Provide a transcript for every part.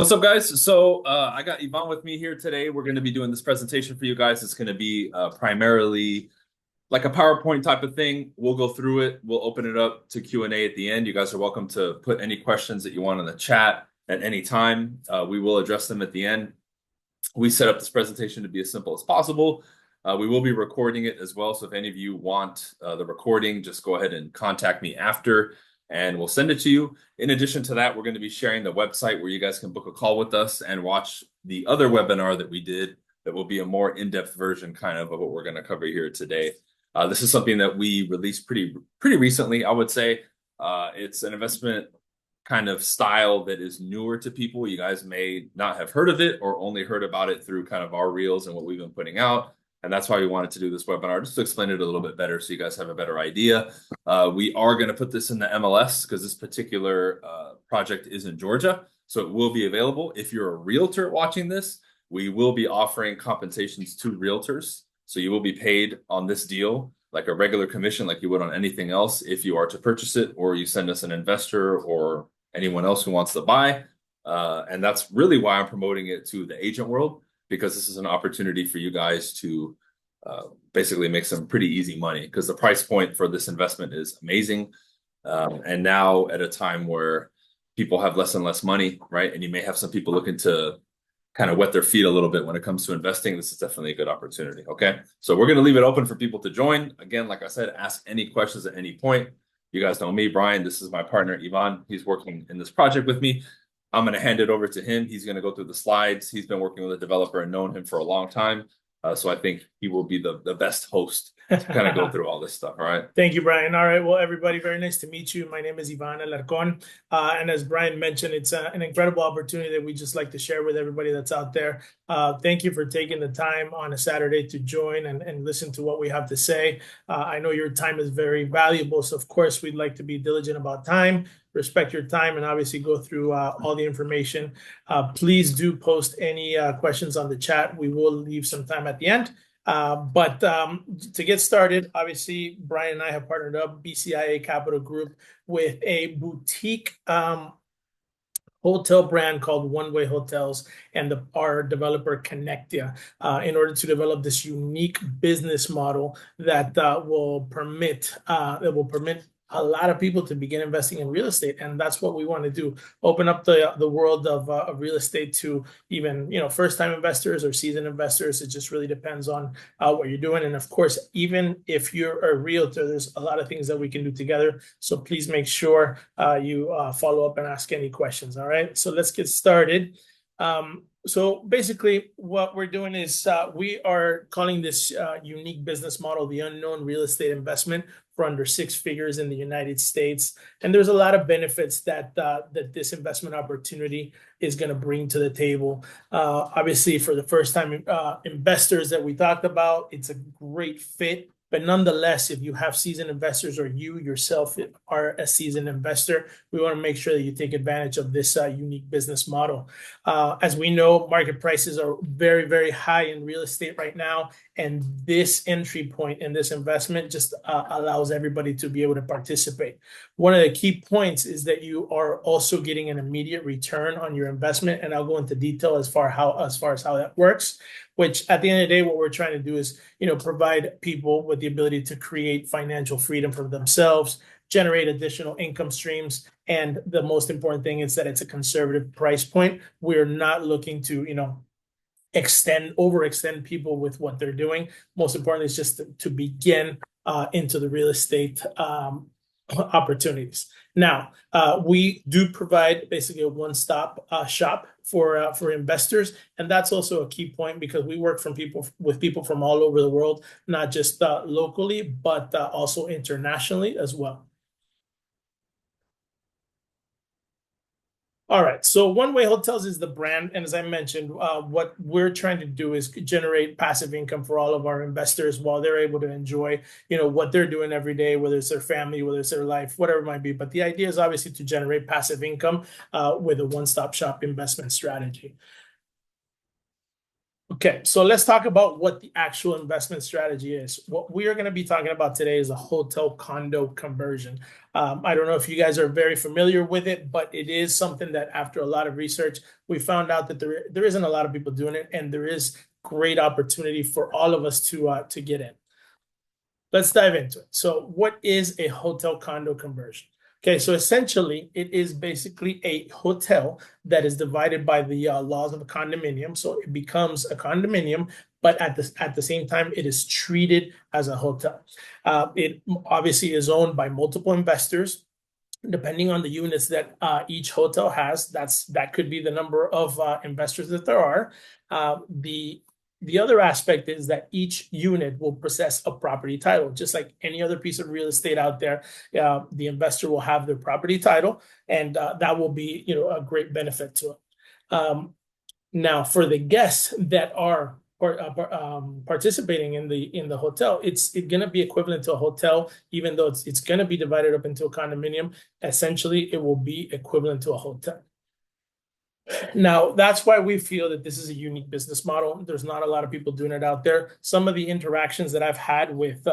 What's up, guys? I got Yvonne with me here today. We're going to be doing this presentation for you guys. It's going to be primarily like a PowerPoint type of thing. We'll go through it. We'll open it up to Q&A at the end. You guys are welcome to put any questions that you want in the chat at any time. We will address them at the end. We set up this presentation to be as simple as possible. We will be recording it as well. So if any of you want the recording, just go ahead and contact me after and we'll send it to you. In addition to that, we're going to be sharing the website where you guys can book a call with us and watch the other webinar that we did that will be a more in-depth version kind of what we're going to cover here today. This is something that we released pretty recently, I would say. It's an investment kind of style that is newer to people. You guys may not have heard of it or only heard about it through kind of our reels and what we've been putting out. And that's why we wanted to do this webinar, just to explain it a little bit better so you guys have a better idea. We are going to put this in the MLS because this particular project is in Georgia. So it will be available. If you're a realtor watching this, we will be offering compensations to realtors. So you will be paid on this deal like a regular commission, like you would on anything else, if you are to purchase it or you send us an investor or anyone else who wants to buy. And that's really why I'm promoting it to the agent world, because this is an opportunity for you guys to basically make some pretty easy money, because the price point for this investment is amazing. And now at a time where people have less and less money, right? And you may have some people looking to kind of wet their feet a little bit when it comes to investing. This is definitely a good opportunity. Okay. So we're going to leave it open for people to join. Again, like I said, ask any questions at any point. You guys know me, Brian. This is my partner, Ivan. He's working in this project with me. I'm going to hand it over to him. He's going to go through the slides. He's been working with a developer and known him for a long time. So I think he will be the best host to kind of go through all this stuff. All right. Thank you, Brian. All right. Well, everybody, very nice to meet you. My name is Ivan Alarcon. And as Brian mentioned, it's an incredible opportunity that we just like to share with everybody that's out there. Thank you for taking the time on a Saturday to join and listen to what we have to say. I know your time is very valuable. So, of course, we'd like to be diligent about time, respect your time, and obviously go through all the information. Please do post any questions on the chat. We will leave some time at the end. But to get started, obviously, Brian and I have partnered up, BCIA Capital Group, with a boutique hotel brand called One Way Hotels and our developer Connectia in order to develop this unique business model that will permit a lot of people to begin investing in real estate. And that's what we want to do. Open up the world of real estate to even, first-time investors or seasoned investors. It just really depends on what you're doing. And of course, even if you're a realtor, there's a lot of things that we can do together. So please make sure you follow up and ask any questions. All right. So let's get started. So basically what we're doing is we are calling this unique business model the unknown real estate investment for under six figures in the United States. And there's a lot of benefits that this investment opportunity is going to bring to the table. Obviously, for the first time investors that we talked about, it's a great fit. But nonetheless, if you have seasoned investors or you yourself are a seasoned investor, we want to make sure that you take advantage of this unique business model. As we know, market prices are very, very high in real estate right now. And this entry point in this investment just allows everybody to be able to participate. One of the key points is that you are also getting an immediate return on your investment. And I'll go into detail as far as how that works, which at the end of the day, what we're trying to do is, provide people with the ability to create financial freedom for themselves, generate additional income streams. And the most important thing is that it's a conservative price point. We're not looking to, overextend people with what they're doing. Most importantly is just to begin into the real estate opportunities. Now, we do provide basically a one-stop shop for investors, and that's also a key point because we work with people from all over the world, not just locally, but also internationally as well. All right, so One Way Hotels is the brand, and as I mentioned, what we're trying to do is generate passive income for all of our investors while they're able to enjoy, what they're doing every day, whether it's their family, whether it's their life, whatever it might be. But the idea is obviously to generate passive income with a one-stop shop investment strategy. Okay, so let's talk about what the actual investment strategy is. What we are going to be talking about today is a hotel condo conversion. I don't know if you guys are very familiar with it, but it is something that after a lot of research, we found out that there isn't a lot of people doing it, and there is great opportunity for all of us to get in. Let's dive into it. So, what is a hotel condo conversion? Okay, so essentially, it is basically a hotel that is divided by the laws of a condominium. So it becomes a condominium, but at the same time, it is treated as a hotel. It obviously is owned by multiple investors. Depending on the units that each hotel has, that could be the number of investors that there are. The other aspect is that each unit will possess a property title, just like any other piece of real estate out there. The investor will have their property title, and that will be, a great benefit to it. Now, for the guests that are participating in the hotel, it's going to be equivalent to a hotel, even though it's going to be divided up into a condominium. Essentially, it will be equivalent to a hotel. Now, that's why we feel that this is a unique business model. There's not a lot of people doing it out there. Some of the interactions that I've had with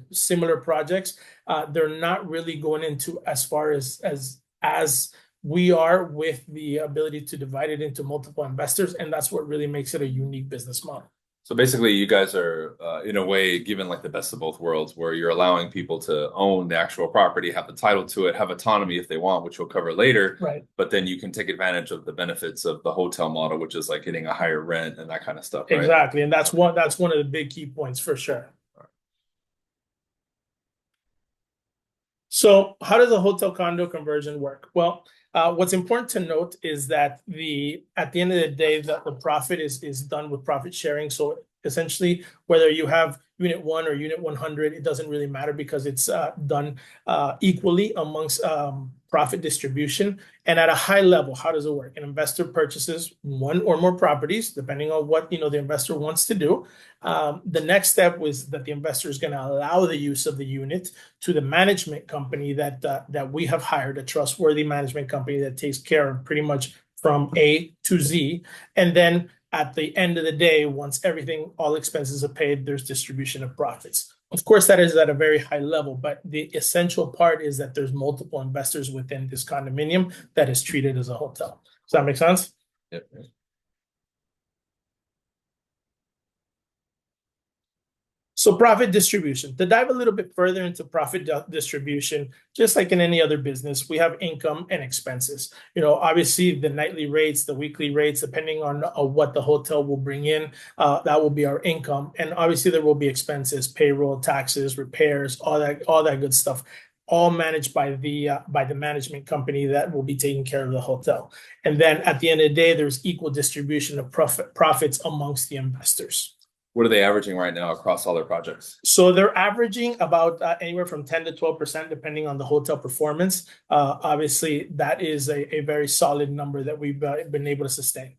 similar projects, they're not really going into as far as we are with the ability to divide it into multiple investors, and that's what really makes it a unique business model. So basically, you guys are, in a way, given like the best of both worlds, where you're allowing people to own the actual property, have the title to it, have autonomy if they want, which we'll cover later. Right. But then you can take advantage of the benefits of the hotel model, which is like getting a higher rent and that kind of stuff. Right? Exactly, and that's one of the big key points for sure. So, how does a hotel condo conversion work? Well, what's important to note is that at the end of the day, the profit is done with profit sharing. So essentially, whether you have unit 1 or unit 100, it doesn't really matter because it's done equally amongst profit distribution. And at a high level, how does it work? An investor purchases one or more properties, depending on what the investor wants to do. The next step was that the investor is going to allow the use of the unit to the management company that we have hired, a trustworthy management company that takes care of pretty much from A to Z. And then at the end of the day, once all expenses are paid, there's distribution of profits. Of course, that is at a very high level, but the essential part is that there's multiple investors within this condominium that is treated as a hotel. Does that make sense? Yep. So profit distribution. To dive a little bit further into profit distribution, just like in any other business, we have income and expenses. Obviously the nightly rates, the weekly rates, depending on what the hotel will bring in, that will be our income. And obviously there will be expenses, payroll, taxes, repairs, all that good stuff, all managed by the management company that will be taking care of the hotel. And then at the end of the day, there's equal distribution of profits amongst the investors. What are they averaging right now across all their projects? So they're averaging about anywhere from 10 to 12%, depending on the hotel performance. Obviously, that is a very solid number that we've been able to sustain.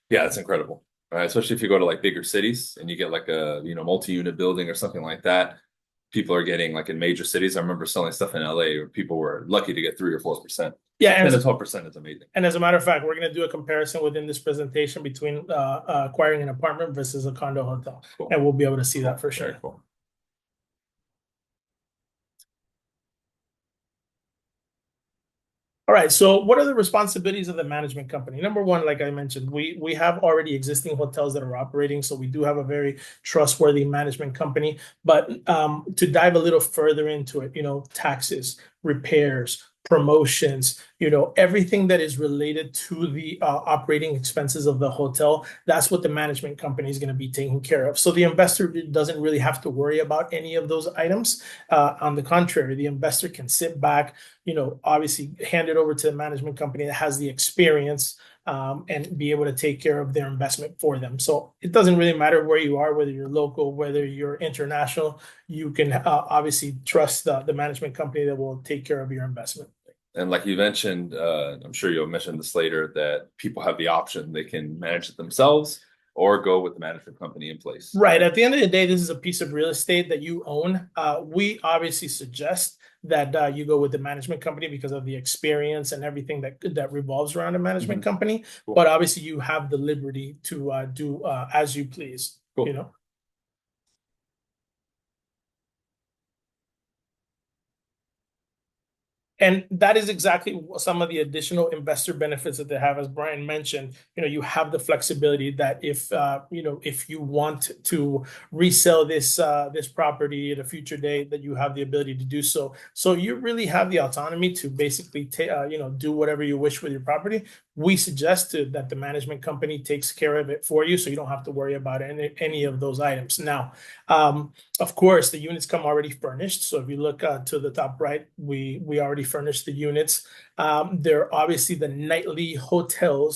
Yeah, that's incredible. Right? Especially if you go to like bigger cities and you get like a multi-unit building or something like that. People are getting like in major cities. I remember selling stuff in LA where people were lucky to get 3 or 4%. Yeah, and 12% is amazing. And as a matter of fact, we're going to do a comparison within this presentation between acquiring an apartment versus a condo hotel, cool. And we'll be able to see that for sure. Very cool. All right, so what are the responsibilities of the management company? Number one, like I mentioned, we have already existing hotels that are operating, so we do have a very trustworthy management company. But to dive a little further into it, taxes, repairs, promotions, everything that is related to the operating expenses of the hotel, that's what the management company is going to be taking care of. So the investor doesn't really have to worry about any of those items. On the contrary, the investor can sit back, obviously hand it over to the management company that has the experience and be able to take care of their investment for them. So it doesn't really matter where you are, whether you're local, whether you're international, you can obviously trust the management company that will take care of your investment. And like you mentioned, I'm sure you'll mention this later, that people have the option. They can manage it themselves or go with the management company in place. Right. At the end of the day, this is a piece of real estate that you own. We obviously suggest that you go with the management company because of the experience and everything that revolves around a management company. Cool. But obviously, you have the liberty to do as you please. Cool. You know. And that is exactly some of the additional investor benefits that they have, as Brian mentioned. You have the flexibility that if you want to resell this property at a future date, that you have the ability to do so. So you really have the autonomy to basically do whatever you wish with your property. We suggested that the management company takes care of it for you, so you don't have to worry about any of those items. Now, of course, the units come already furnished. So if you look to the top right, we already furnished the units. They're obviously the nightly hotel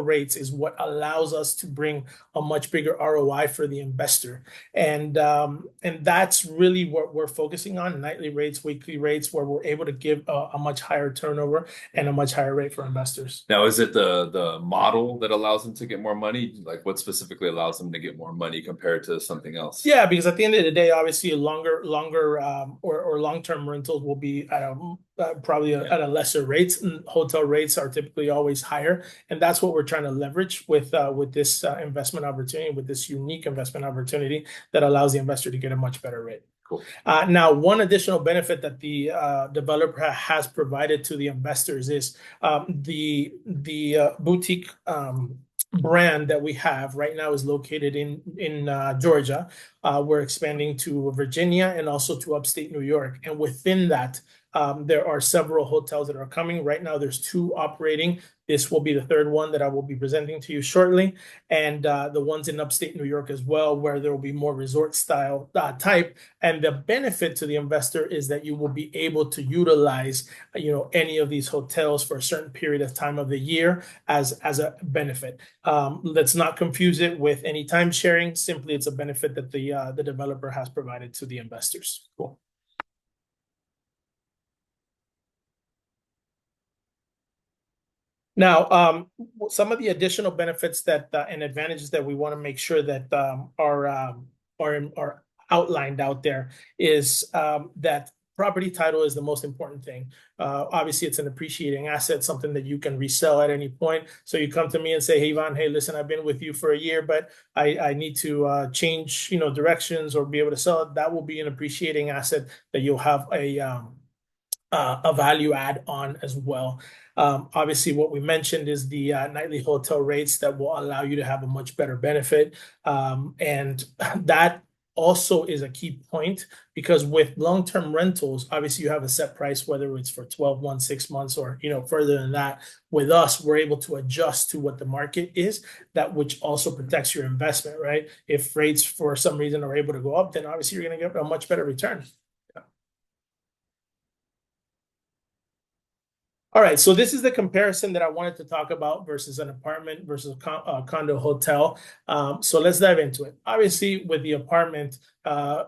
rates is what allows us to bring a much bigger ROI for the investor. And that's really what we're focusing on: nightly rates, weekly rates, where we're able to give a much higher turnover and a much higher rate for investors. Now, is it the model that allows them to get more money? Like, what specifically allows them to get more money compared to something else? Yeah, because at the end of the day, obviously, longer or long-term rentals will be at probably at a lesser rates. And hotel rates are typically always higher, and that's what we're trying to leverage with this investment opportunity, with this unique investment opportunity that allows the investor to get a much better rate. Cool. Now, one additional benefit that the developer has provided to the investors is the boutique brand that we have right now is located in Georgia. We're expanding to Virginia and also to upstate New York. And within that, there are several hotels that are coming. Right now, there's 2 operating. This will be the 3rd one that I will be presenting to you shortly. And the ones in upstate New York as well, where there will be more resort style type. And the benefit to the investor is that you will be able to utilize, any of these hotels for a certain period of time of the year as a benefit. Let's not confuse it with any time sharing. Simply, it's a benefit that the developer has provided to the investors. Cool. Now, some of the additional benefits and advantages that we want to make sure that are outlined out there is that property title is the most important thing. Obviously, it's an appreciating asset, something that you can resell at any point. So you come to me and say, "Hey, Ivan, hey, listen, I've been with you for a year, but I need to change, directions or be able to sell it." That will be an appreciating asset that you'll have a value add on as well. Obviously, what we mentioned is the nightly hotel rates that will allow you to have a much better benefit. And that also is a key point, because with long-term rentals, obviously you have a set price, whether it's for 12 months, 6 months, or further than that. With us, we're able to adjust to what the market is, that which also protects your investment, right? If rates for some reason are able to go up, then obviously you're going to get a much better return. All right, so this is the comparison that I wanted to talk about versus an apartment versus a condo hotel. So let's dive into it. Obviously, with the apartment,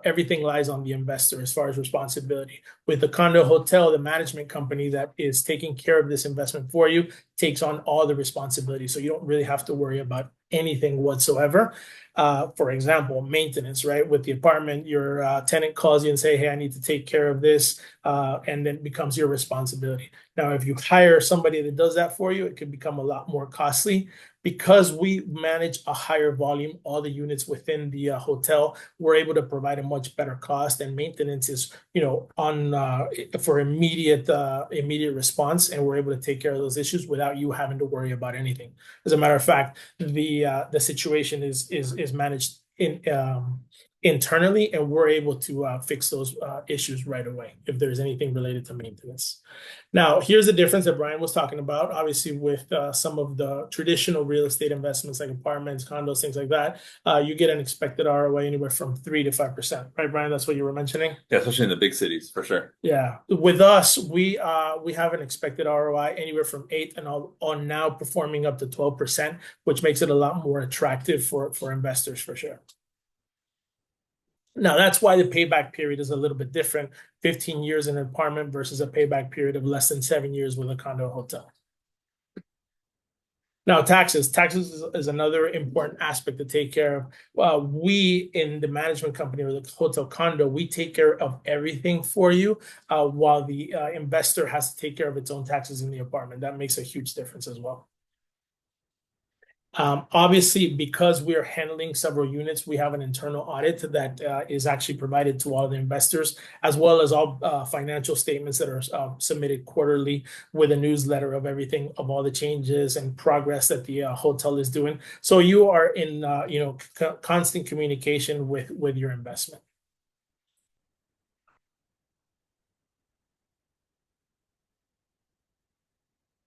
everything lies on the investor as far as responsibility. With the condo hotel, the management company that is taking care of this investment for you takes on all the responsibility. So you don't really have to worry about anything whatsoever. For example, maintenance, right? With the apartment, your tenant calls you and say, "Hey, I need to take care of this," and then it becomes your responsibility. Now, if you hire somebody that does that for you, it could become a lot more costly. Because we manage a higher volume, all the units within the hotel, we're able to provide a much better cost, and maintenance is, for immediate response, and we're able to take care of those issues without you having to worry about anything. As a matter of fact, the situation is managed internally, and we're able to fix those issues right away if there's anything related to maintenance. Now, here's the difference that Brian was talking about. Obviously, with some of the traditional real estate investments like apartments, condos, things like that, you get an expected ROI anywhere from 3 to 5%, right, Brian? That's what you were mentioning. Yeah, especially in the big cities, for sure. Yeah, with us, we have an expected ROI anywhere from 8 and on now performing up to 12%, which makes it a lot more attractive for investors for sure. Now, that's why the payback period is a little bit different. 15 years in an apartment versus a payback period of less than 7 years with a condo hotel. Now, taxes is another important aspect to take care of. We in the management company or the hotel condo, we take care of everything for you, while the investor has to take care of its own taxes in the apartment. That makes a huge difference as well. Obviously, because we are handling several units, we have an internal audit that is actually provided to all the investors, as well as all financial statements that are submitted quarterly with a newsletter of everything, of all the changes and progress that the hotel is doing. So you are in constant communication with your investment.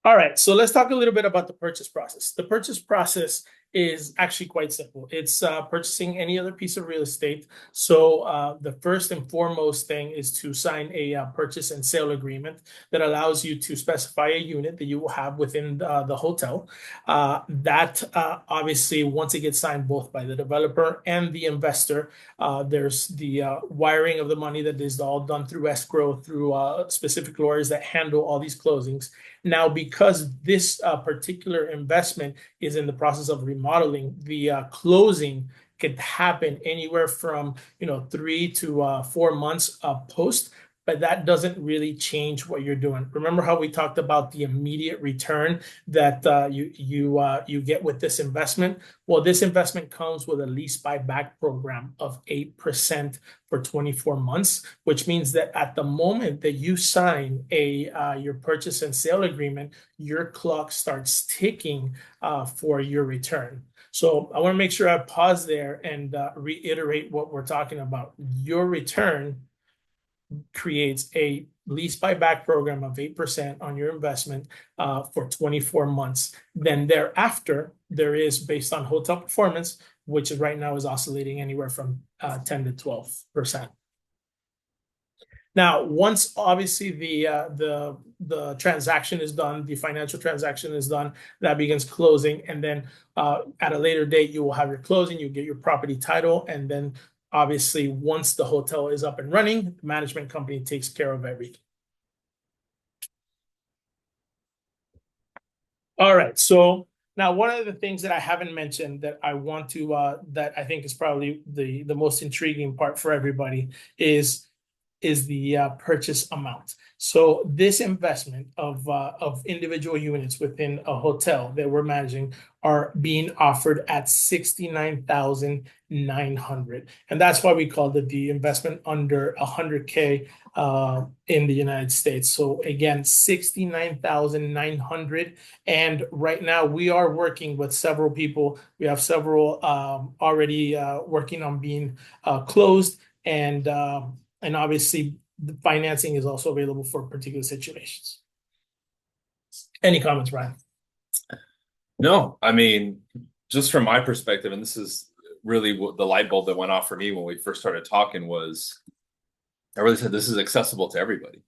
All right, so let's talk a little bit about the purchase process. The purchase process is actually quite simple. It's purchasing any other piece of real estate. So the first and foremost thing is to sign a purchase and sale agreement that allows you to specify a unit that you will have within the hotel. That obviously, once it gets signed both by the developer and the investor, there's the wiring of the money that is all done through escrow, through specific lawyers that handle all these closings. Now, because this particular investment is in the process of remodeling, the closing could happen anywhere from 3 to 4 months post, but that doesn't really change what you're doing. Remember how we talked about the immediate return that you get with this investment? Well, this investment comes with a lease buyback program of 8% for 24 months, which means that at the moment that you sign your purchase and sale agreement, your clock starts ticking for your return. So I want to make sure I pause there and reiterate what we're talking about. Your return creates a lease buyback program of 8% on your investment for 24 months. Then thereafter, there is, based on hotel performance, which right now is oscillating anywhere from 10 to 12%. Now, once obviously the transaction is done, the financial transaction is done, that begins closing, and then at a later date, you will have your closing, you get your property title, and then obviously, once the hotel is up and running, the management company takes care of everything. All right, so now one of the things that I haven't mentioned that I want to that I think is probably the most intriguing part for everybody is the purchase amount. So this investment of individual units within a hotel that we're managing are being offered at $69,900, and that's why we called it the investment under 100K in the United States. So again, $69,900, and right now we are working with several people. We have several already working on being closed, and obviously the financing is also available for particular situations. Any comments, Ryan? No, I mean, just from my perspective, and this is really what the light bulb that went off for me when we first started talking was, I really said this is accessible to everybody.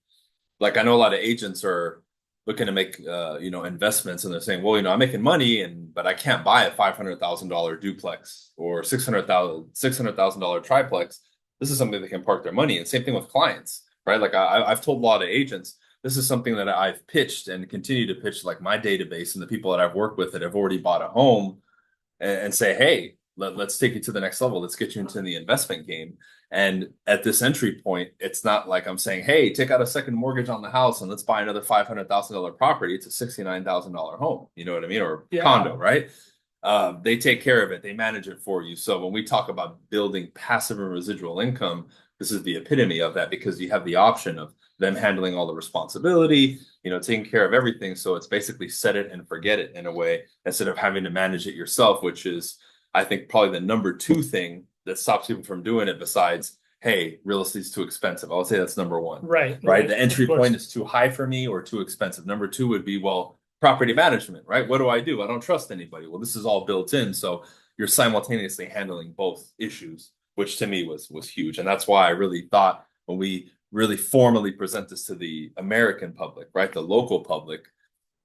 Like I know a lot of agents are looking to make investments, and they're saying, well, I'm making money, but I can't buy a $500,000 duplex or $600,000 triplex. This is something they can park their money in. Same thing with clients, right? Like I've told a lot of agents, this is something that I've pitched and continue to pitch, like my database and the people that I've worked with that have already bought a home, and say, hey, let's take you to the next level. Let's get you into the investment game. And at this entry point, it's not like I'm saying, hey, take out a second mortgage on the house and let's buy another $500,000 property. It's a $69,000 home, you know what I mean? Or condo, right? They take care of it. They manage it for you. So when we talk about building passive and residual income, this is the epitome of that, because you have the option of them handling all the responsibility, taking care of everything. So it's basically set it and forget it in a way, instead of having to manage it yourself, which is, I think, probably the number 2 thing that stops people from doing it, besides, hey, real estate's too expensive. I would say that's number 1. Right. The entry point is too high for me or too expensive. Number 2 would be, well, property management, right? What do? I don't trust anybody. Well, this is all built in. So you're simultaneously handling both issues, which to me was huge. And that's why I really thought, when we really formally present this to the American public, right, the local public,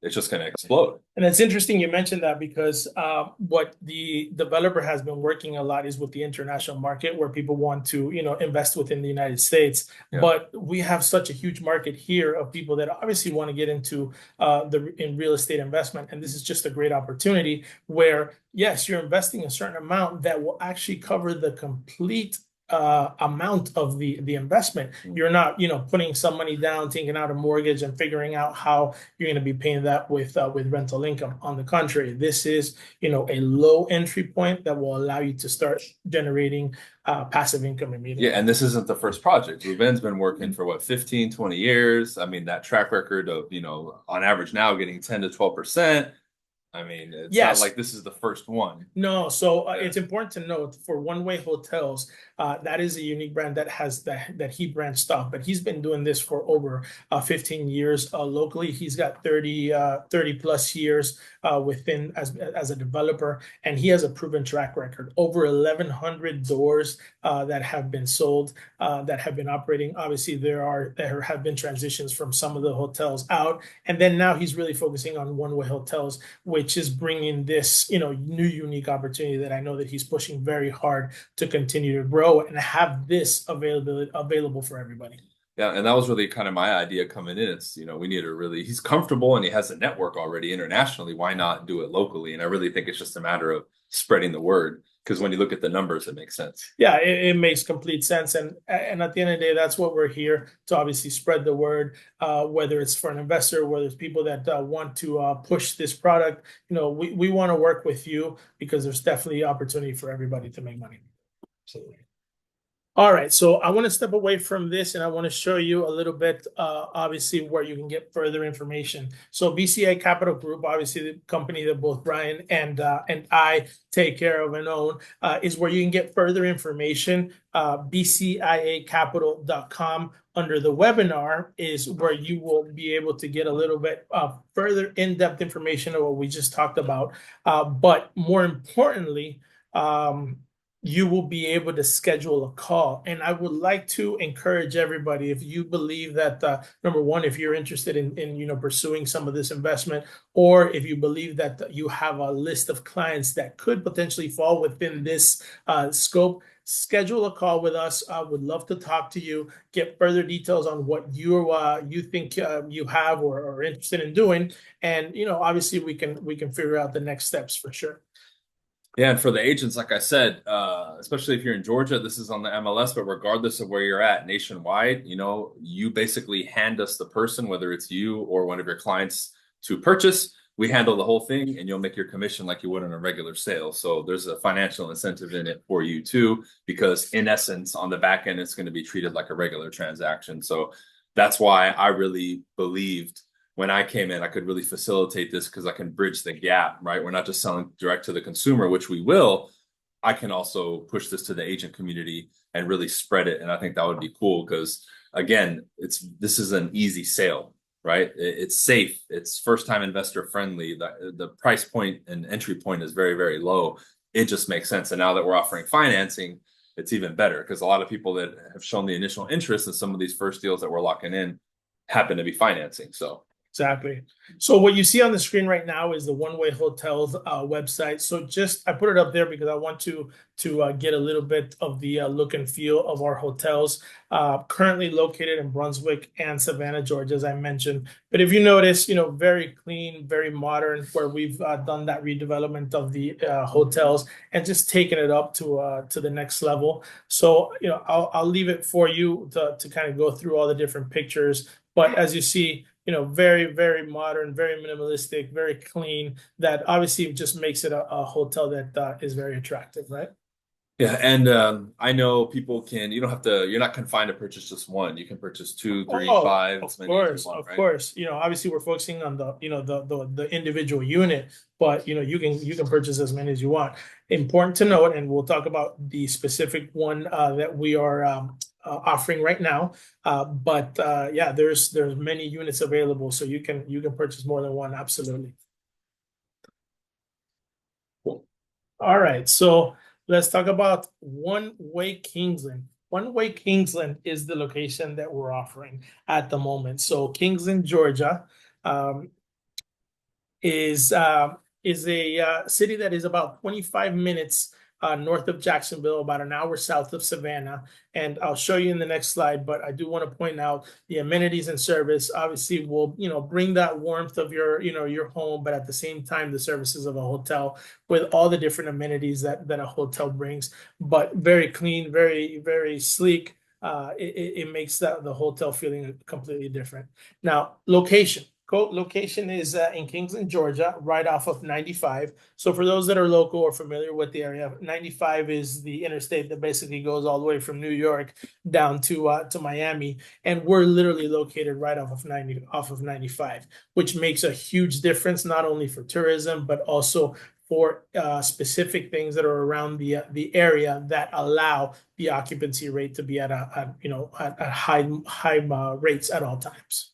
it's just going to explode. And it's interesting you mentioned that because what the developer has been working a lot is with the international market where people want to, invest within the United States. Yeah. But we have such a huge market here of people that obviously want to get into in real estate investment. And this is just a great opportunity where, yes, you're investing a certain amount that will actually cover the complete amount of the investment. You're not, putting some money down, taking out a mortgage, and figuring out how you're going to be paying that with rental income. On the contrary, this is, a low entry point that will allow you to start generating passive income immediately. Yeah, and this isn't the first project. Ruben's been working for what, 15, 20 years. I mean, that track record of, on average now getting 10 to 12%. I mean, it's Yes. not like this is the first one. No, so it's important to note for One Way Hotels, that is a unique brand that has that he branched off, but he's been doing this for over 15 years locally. He's got 30 plus years within as a developer, and he has a proven track record. Over 1,100 doors that have been sold, that have been operating. Obviously, there have been transitions from some of the hotels out, and then now he's really focusing on One Way Hotels, which is bringing this, new unique opportunity that I know that he's pushing very hard to continue to grow and have this available for everybody. Yeah, and that was really kind of my idea coming in. It's, we need to really, he's comfortable and he has a network already internationally. Why not do it locally? And I really think it's just a matter of spreading the word, because when you look at the numbers, it makes sense. Yeah, it makes complete sense. And at the end of the day, that's what we're here to obviously spread the word, whether it's for an investor, whether it's people that want to push this product. We want to work with you because there's definitely opportunity for everybody to make money. Absolutely. All right, so I want to step away from this and I want to show you a little bit, obviously, where you can get further information. So BCI Capital Group, obviously the company that both Brian and I take care of and own, is where you can get further information. BCIAcapital.com under the webinar is where you will be able to get a little bit further in-depth information of what we just talked about. But more importantly, you will be able to schedule a call. And I would like to encourage everybody, if you believe that, number one, if you're interested in pursuing some of this investment, or if you believe that you have a list of clients that could potentially fall within this scope, schedule a call with us. I would love to talk to you, get further details on what you think you have or are interested in doing. And, obviously we can figure out the next steps for sure. Yeah, and for the agents, like I said, especially if you're in Georgia, this is on the MLS, but regardless of where you're at nationwide, you basically hand us the person, whether it's you or one of your clients to purchase. We handle the whole thing and you'll make your commission like you would on a regular sale. So there's a financial incentive in it for you too, because in essence, on the back end, it's going to be treated like a regular transaction. So that's why I really believed when I came in, I could really facilitate this because I can bridge the gap, right? We're not just selling direct to the consumer, which we will. I can also push this to the agent community and really spread it. And I think that would be cool because, again, this is an easy sale, right? It's safe. It's first-time investor friendly. The price point and entry point is very, very low. It just makes sense. And now that we're offering financing, it's even better because a lot of people that have shown the initial interest in some of these first deals that we're locking in happen to be financing. So. Exactly. So what you see on the screen right now is the One Way Hotels website. So I put it up there because I want to get a little bit of the look and feel of our hotels, currently located in Brunswick and Savannah, Georgia, as I mentioned. But if you notice, very clean, very modern, where we've done that redevelopment of the hotels and just taken it up to the next level. So, I'll leave it for you to kind of go through all the different pictures. But as you see, very, very modern, very minimalistic, very clean. That obviously just makes it a hotel that is very attractive, right? Yeah, and I know people you're not confined to purchase just one. You can purchase 2, 3, 5. Of course, of course. Obviously we're focusing on the individual unit, but you can purchase as many as you want. Important to note, and we'll talk about the specific one that we are offering right now. But yeah, there's many units available, so you can purchase more than one. Absolutely. Cool. All right, so let's talk about One Way Kingsland. One Way Kingsland is the location that we're offering at the moment. So Kingsland, Georgia. is a city that is about 25 minutes north of Jacksonville, about an hour south of Savannah. And I'll show you in the next slide, but I do want to point out the amenities and service obviously will, bring that warmth of your home, but at the same time, the services of a hotel with all the different amenities that a hotel brings, but very clean, very, very sleek. It makes the hotel feeling completely different. Now, location. Location is in Kingsland, Georgia, right off of 95. So for those that are local or familiar with the area, 95 is the interstate that basically goes all the way from New York down to Miami, and we're literally located right off of 95, which makes a huge difference not only for tourism but also for specific things that are around the area that allow the occupancy rate to be at high rates at all times.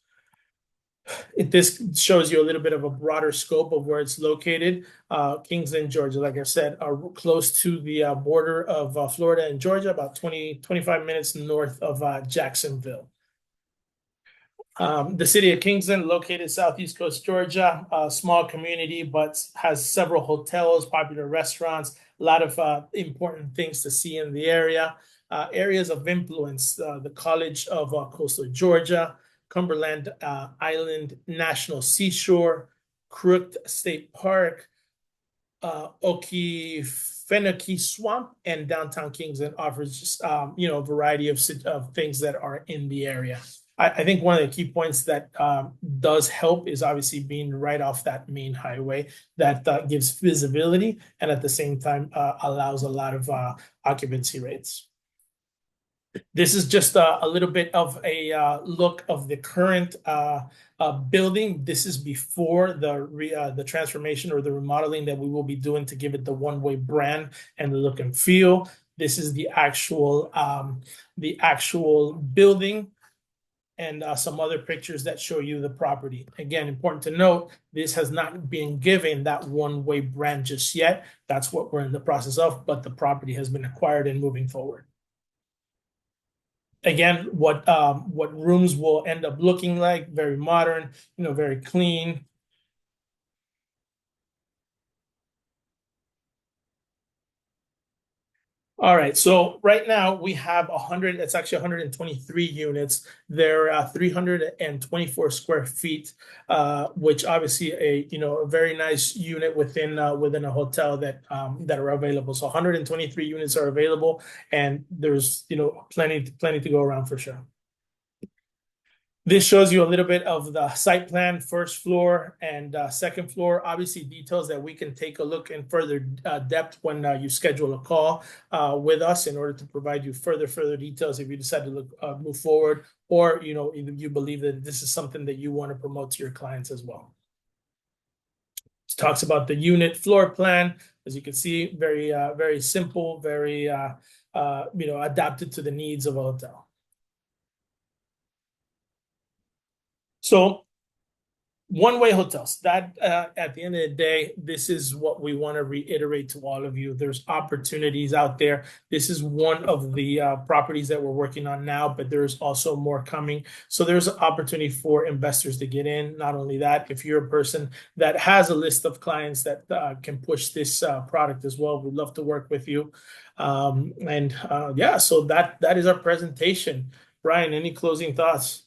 This shows you a little bit of a broader scope of where it's located. Kingsland, Georgia, like I said, are close to the border of Florida and Georgia, about 25 minutes north of Jacksonville. The city of Kingsland, located southeast coast Georgia, a small community, but has several hotels, popular restaurants, a lot of important things to see in the area. Areas of influence, the College of Coastal Georgia, Cumberland Island National Seashore, Crooked State Park, Okefenokee Swamp, and downtown Kingsland offers just a variety of things that are in the area. I think one of the key points that does help is obviously being right off that main highway that gives visibility and at the same time allows a lot of occupancy rates. This is just a little bit of a look of the current building. This is before the transformation or the remodeling that we will be doing to give it the one-way brand and the look and feel. This is the actual building, and some other pictures that show you the property. Again, important to note, this has not been given that one-way brand just yet. That's what we're in the process of, but the property has been acquired and moving forward. Again, what rooms will end up looking like: very modern, very clean. All right, so right now we have 100, it's actually 123 units. They're 324 square feet, which obviously a very nice unit within a hotel that are available. So 123 units are available, and there's plenty to go around for sure. This shows you a little bit of the site plan, first floor and second floor. Obviously, details that we can take a look in further depth when you schedule a call with us in order to provide you further details if you decide to move forward, or you believe that this is something that you want to promote to your clients as well. It talks about the unit floor plan. As you can see, very simple, very adapted to the needs of a hotel. So one-way hotels, that at the end of the day, this is what we want to reiterate to all of you. There's opportunities out there. This is one of the properties that we're working on now, but there's also more coming. So there's an opportunity for investors to get in. Not only that, if you're a person that has a list of clients that can push this product as well, we'd love to work with you. Yeah, so that is our presentation. Brian, any closing thoughts?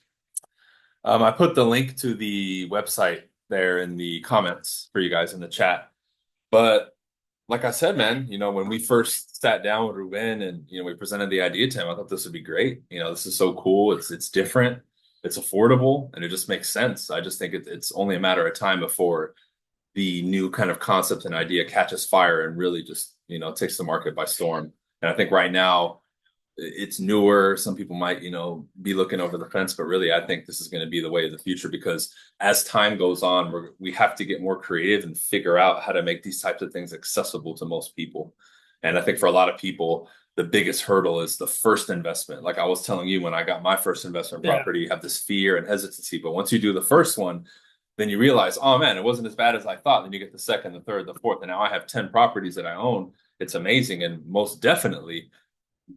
I put the link to the website there in the comments for you guys in the chat. But like I said, man, when we first sat down with Ruben and we presented the idea to him, I thought this would be great. This is so cool. It's different, it's affordable, and it just makes sense. I just think it's only a matter of time before the new kind of concept and idea catches fire and really just takes the market by storm. And I think right now, it's newer. Some people might, be looking over the fence, but really, I think this is going to be the way of the future, because as time goes on, we have to get more creative and figure out how to make these types of things accessible to most people. And I think for a lot of people, the biggest hurdle is the first investment. Like I was telling you, when I got my first investment property, you have this fear and hesitancy. But once you do the first one, then you realize, oh man, it wasn't as bad as I thought. Then you get the second, the third, the fourth, and now I have 10 properties that I own. It's amazing. And most definitely,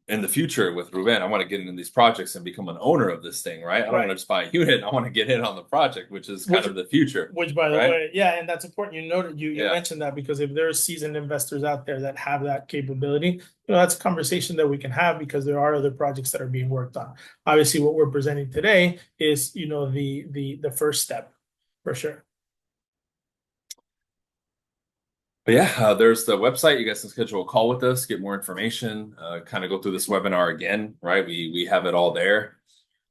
in the future with Ruben, I want to get into these projects and become an owner of this thing, right? I don't want to just buy a unit. I want to get in on the project, which is kind Which, of the future, which by the right? way, yeah, and that's important. You know, you Yeah. mentioned that because if there are seasoned investors out there that have that capability, that's a conversation that we can have because there are other projects that are being worked on. Obviously, what we're presenting today is, the first step for sure. But yeah, there's the website. You guys can schedule a call with us, get more information, kind of go through this webinar again, right? We have it all there.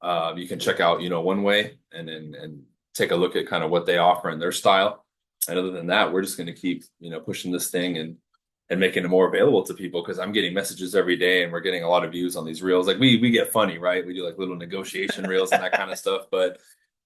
You can check out, One Way and take a look at kind of what they offer and their style. And other than that, we're just going to keep, pushing this thing and making it more available to people because I'm getting messages every day and we're getting a lot of views on these reels. Like we get funny, right? We do like little negotiation reels and that kind of stuff. But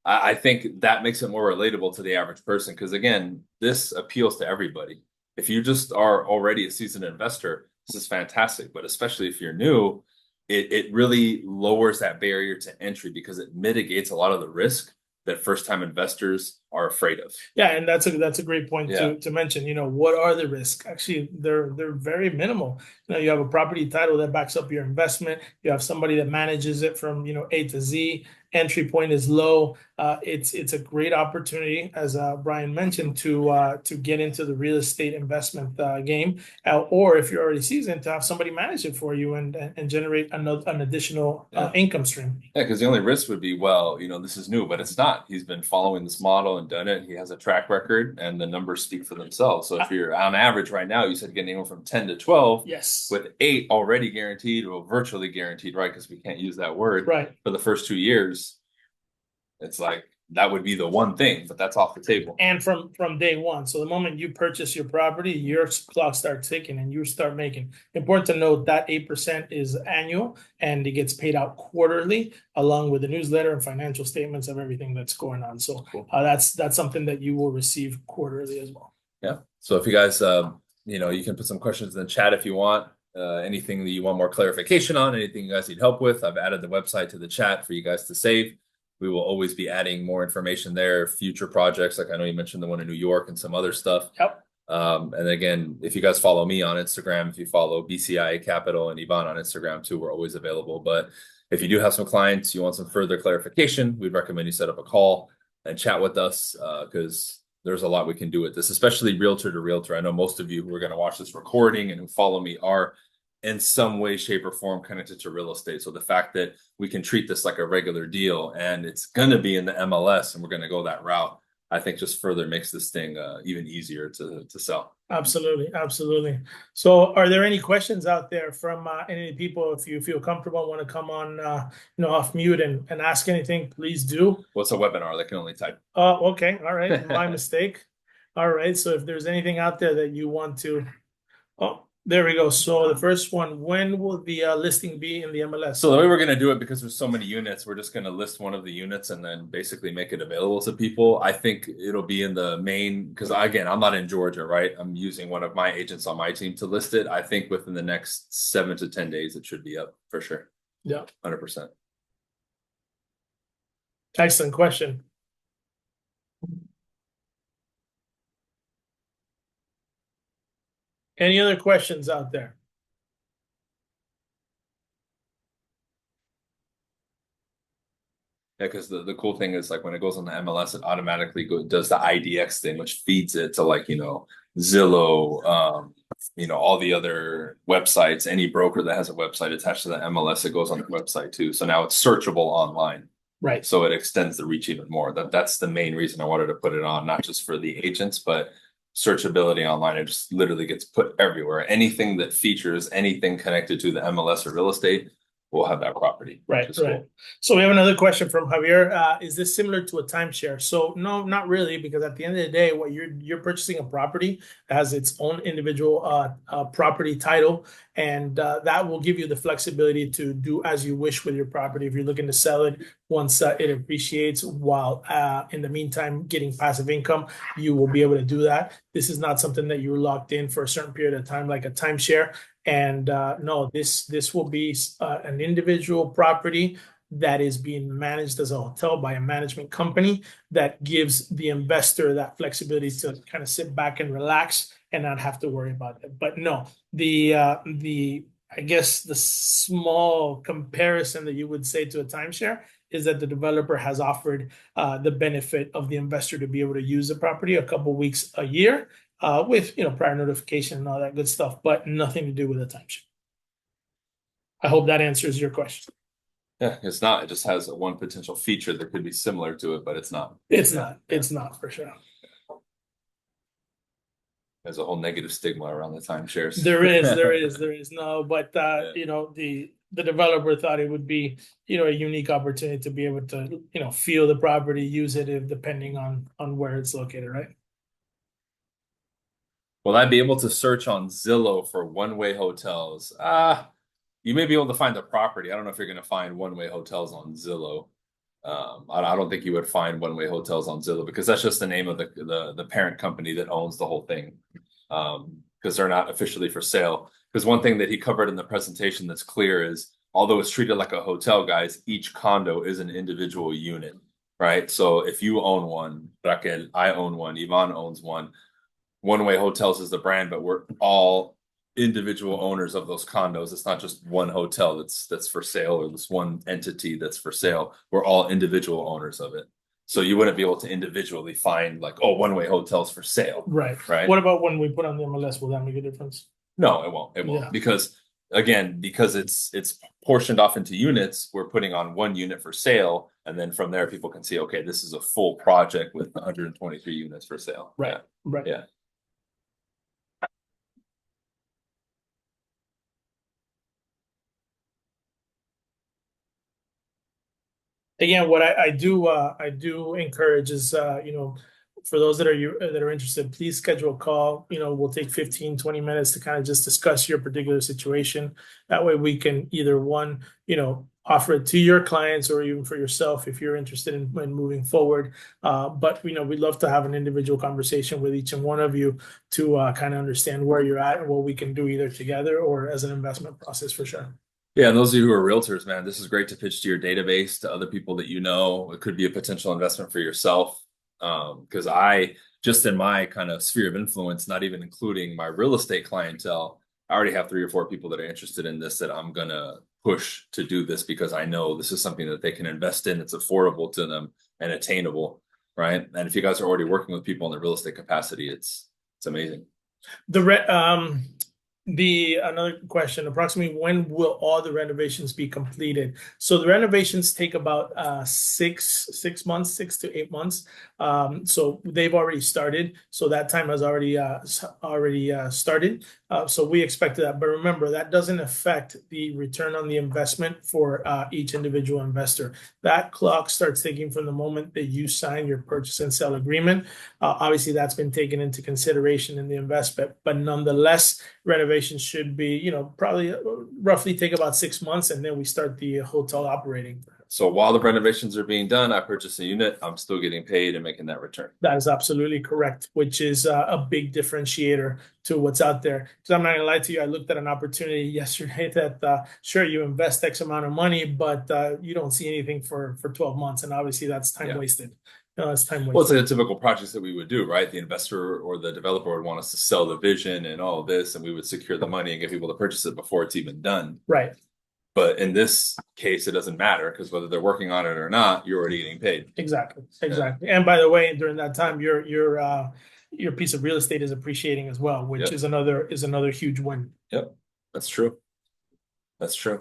I think that makes it more relatable to the average person because again, this appeals to everybody. If you just are already a seasoned investor, this is fantastic. But especially if you're new, it really lowers that barrier to entry because it mitigates a lot of the risk that first time investors are afraid of. Yeah, and that's a great point Yeah. to mention. What are the risks? Actually, they're very minimal. You have a property title that backs up your investment. You have somebody that manages it from A to Z. Entry point is low. It's a great opportunity, as Brian mentioned, to get into the real estate investment game, or if you're already seasoned, to have somebody manage it for you and generate an additional income stream. Yeah, because the only risk would be, well, this is new, but it's not. He's been following this model and done it. He has a track record, and the numbers speak for themselves. So if you're on average right now, you said getting anywhere from 10 to 12, Yes, with 8 already guaranteed or virtually guaranteed, right? Because we can't use that word right. for the first 2 years. It's like that would be the one thing, but that's off the table. And from day one. So the moment you purchase your property, your clock starts ticking and you start making. Important to note that 8% is annual and it gets paid out quarterly, along with the newsletter and financial statements of everything that's going on. So Cool. That's something that you will receive quarterly as well. Yeah. So if you guys, you can put some questions in the chat if you want. Anything that you want more clarification on, anything you guys need help with, I've added the website to the chat for you guys to save. We will always be adding more information there, future projects. Like I know you mentioned the one in New York and some other stuff. Yep. And again, if you guys follow me on Instagram, if you follow BCI Capital and Ivan on Instagram too, we're always available. But if you do have some clients, you want some further clarification, we'd recommend you set up a call and chat with us because there's a lot we can do with this, especially realtor to realtor. I know most of you who are going to watch this recording and who follow me are in some way, shape, or form connected to real estate. So the fact that we can treat this like a regular deal and it's going to be in the MLS and we're going to go that route, I think just further makes this thing even easier to sell. Absolutely. Absolutely. So are there any questions out there from any people? If you feel comfortable, want to come on, off mute and ask anything, please do. What's a webinar? They can only type. Oh, okay. All right. My mistake. All right. So if there's anything out there that you want to, there we go. So the first one, when will the listing be in the MLS? So the way we're going to do it, because there's so many units, we're just going to list one of the units and then basically make it available to people. I think it'll be in the main, because again, I'm not in Georgia, right? I'm using one of my agents on my team to list it. I think within the next 7 to 10 days, it should be up for sure. Yeah. 100%. Excellent question. Any other questions out there? Yeah, because the cool thing is like when it goes on the MLS, it automatically does the IDX thing, which feeds it to like, Zillow, all the other websites, any broker that has a website attached to the MLS, it goes on the website too. So now it's searchable online. Right. So it extends the reach even more. That's the main reason I wanted to put it on, not just for the agents, but searchability online. It just literally gets put everywhere. Anything that features anything connected to the MLS or real estate will have that property. Right. Cool. So we have another question from Javier. Is this similar to a timeshare? So no, not really, because at the end of the day, what you're purchasing a property that has its own individual property title, and that will give you the flexibility to do as you wish with your property. If you're looking to sell it once it appreciates, while in the meantime getting passive income, you will be able to do that. This is not something that you're locked in for a certain period of time like a timeshare. And no, this will be an individual property that is being managed as a hotel by a management company that gives the investor that flexibility to kind of sit back and relax and not have to worry about it. But no, I guess the small comparison that you would say to a timeshare is that the developer has offered the benefit of the investor to be able to use the property a couple weeks a year with prior notification and all that good stuff, but nothing to do with a timeshare. I hope that answers your question. Yeah, it's not. It just has one potential feature that could be similar to it, but it's not. It's not. It's not for sure. There's a whole negative stigma around the timeshares. There is no, but the developer thought it would be a unique opportunity to be able to feel the property, use it if depending on where it's located, right? Will I be able to search on Zillow for one-way hotels? You may be able to find the property. I don't know if you're going to find one-way hotels on Zillow. I don't think you would find one-way hotels on Zillow because that's just the name of the parent company that owns the whole thing. Because they're not officially for sale. Because one thing that he covered in the presentation that's clear is, although it's treated like a hotel, guys, each condo is an individual unit, right? So if you own one, Raquel, I own one, Ivan owns one. One-way hotels is the brand, but we're all individual owners of those condos. It's not just one hotel that's for sale or this one entity that's for sale. We're all individual owners of it. So you wouldn't be able to individually find like, oh, one-way hotels for sale. Right. Right. What about when we put on the MLS? Will that make a difference? No, it won't. It won't. Yeah. Because it's portioned off into units, we're putting on one unit for sale. And then from there, people can see, okay, this is a full project with 123 units for sale. Right. Yeah. Right. Yeah. Again, what I do encourage is for those that are interested, please schedule a call. We'll take 15-20 minutes to kind of just discuss your particular situation. That way we can either one, offer it to your clients or even for yourself if you're interested in moving forward. But we'd love to have an individual conversation with each and one of you to kind of understand where you're at and what we can do either together or as an investment process for sure. Yeah, and those of you who are realtors, man, this is great to pitch to your database, to other people that you know. It could be a potential investment for yourself. Because I, just in my kind of sphere of influence, not even including my real estate clientele, I already have 3 or 4 people that are interested in this that I'm going to push to do this because I know this is something that they can invest in. It's affordable to them and attainable, right? And if you guys are already working with people in the real estate capacity, it's amazing. Another question, approximately when will all the renovations be completed? So the renovations take about 6 months, 6 to 8 months. So they've already started. So that time has already started. So we expect that. But remember, that doesn't affect the return on the investment for each individual investor. That clock starts ticking from the moment that you sign your purchase and sale agreement. Obviously, that's been taken into consideration in the investment, but nonetheless, renovations should be, probably roughly take about 6 months, and then we start the hotel operating. So while the renovations are being done, I purchase a unit, I'm still getting paid and making that return. That is absolutely correct, which is a big differentiator to what's out there. Because I'm not gonna lie to you, I looked at an opportunity yesterday that sure, you invest X amount of money, but you don't see anything for 12 months, and obviously that's time wasted. It's time wasted. Well, it's like the typical projects that we would do, right? The investor or the developer would want us to sell the vision and all of this, and we would secure the money and get people to purchase it before it's even done. Right. But in this case, it doesn't matter because whether they're working on it or not, you're already getting paid. Exactly. And by the way, during that time, your piece of real estate is appreciating as well, which is another huge win. Yep, that's true. That's true.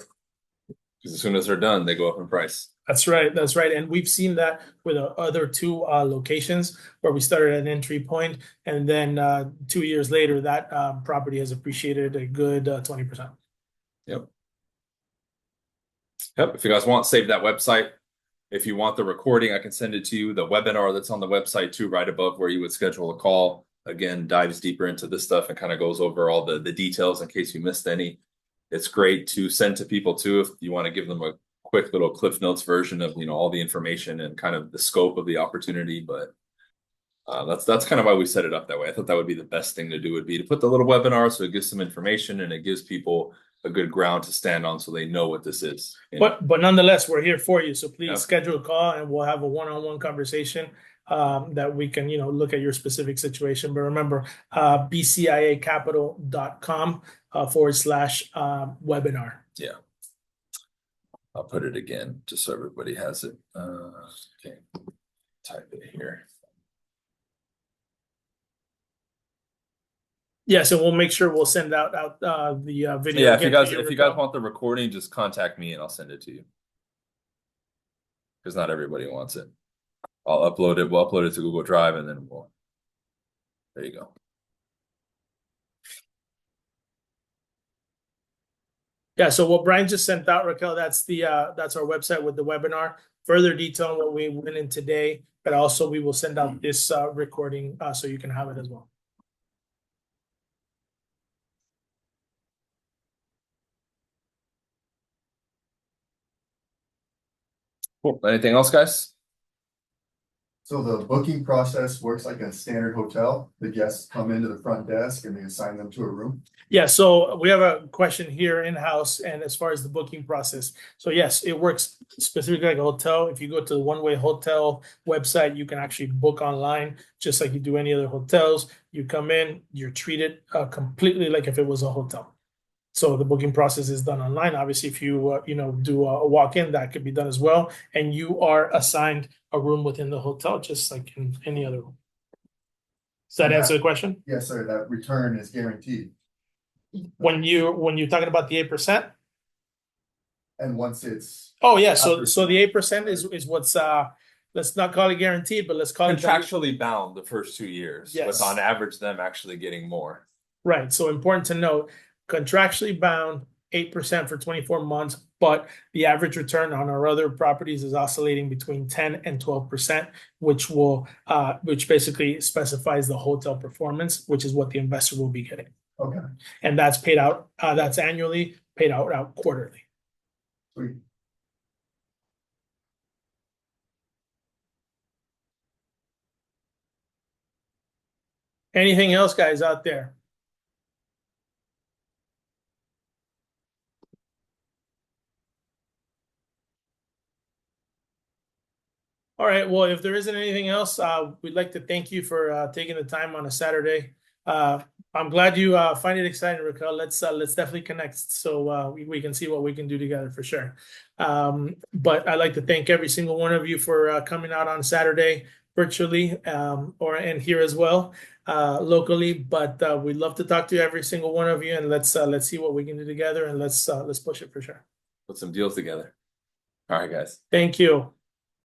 Because as soon as they're done, they go up in price. That's right. That's right. And we've seen that with our other 2 locations where we started at an entry point, and then 2 years later, that property has appreciated a good 20%. Yep. Yep. If you guys want, save that website. If you want the recording, I can send it to you. The webinar that's on the website too, right above where you would schedule a call, again, dives deeper into this stuff and kind of goes over all the details in case you missed any. It's great to send to people too if you want to give them a quick little Cliff Notes version of all the information and kind of the scope of the opportunity. But that's kind of why we set it up that way. I thought that would be the best thing to do, would be to put the little webinar so it gives some information and it gives people a good ground to stand on so they know what this is. But nonetheless, we're here for you. So please schedule a call and we'll have a one-on-one conversation. that we can, look at your specific situation. But remember, bciacapital.com /webinar. Yeah. I'll put it again just so everybody has it. Okay. Type it here. Yeah, so we'll make sure we'll send out the video. Yeah, again to if you guys want the recording, just contact me and I'll send it to you. Because not everybody wants it. I'll upload it. We'll upload it to Google Drive and then there you go. Yeah, so what Brian just sent out, Raquel, that's our website with the webinar. Further detail on what we went in today, but also we will send out this recording so you can have it as well. Cool. Anything else, guys? So the booking process works like a standard hotel. The guests come into the front desk and they assign them to a room. Yeah, so we have a question here in-house, and as far as the booking process. So yes, it works specifically like a hotel. If you go to the One Way Hotel website, you can actually book online, just like you do any other hotels. You come in, you're treated completely like if it was a hotel. So the booking process is done online. Obviously, if you do a walk-in, that could be done as well, and you are assigned a room within the hotel, just like in any other room. Does that answer the question? Yes, sir. That return is guaranteed. When you're talking about the 8%. And once it's Oh yeah, so the 8% is what's let's not call it guaranteed, but let's call it Contractually bound the first 2 years, Yes. with on average them actually getting more. right. So important to note, contractually bound 8% for 24 months, but the average return on our other properties is oscillating between 10 and 12%, which basically specifies the hotel performance, which is what the investor will be getting. okay. And that's paid out, that's annually, paid out quarterly. Sweet. Anything else, guys, out there? All right. Well, if there isn't anything else, we'd like to thank you for taking the time on a Saturday. I'm glad you find it exciting, Raquel. Let's definitely connect so we can see what we can do together for sure. But I'd like to thank every single one of you for coming out on Saturday virtually and here as well locally. But we'd love to talk to every single one of you, and let's see what we can do together, and let's push it for sure. Put some deals together. All right, guys. Thank you.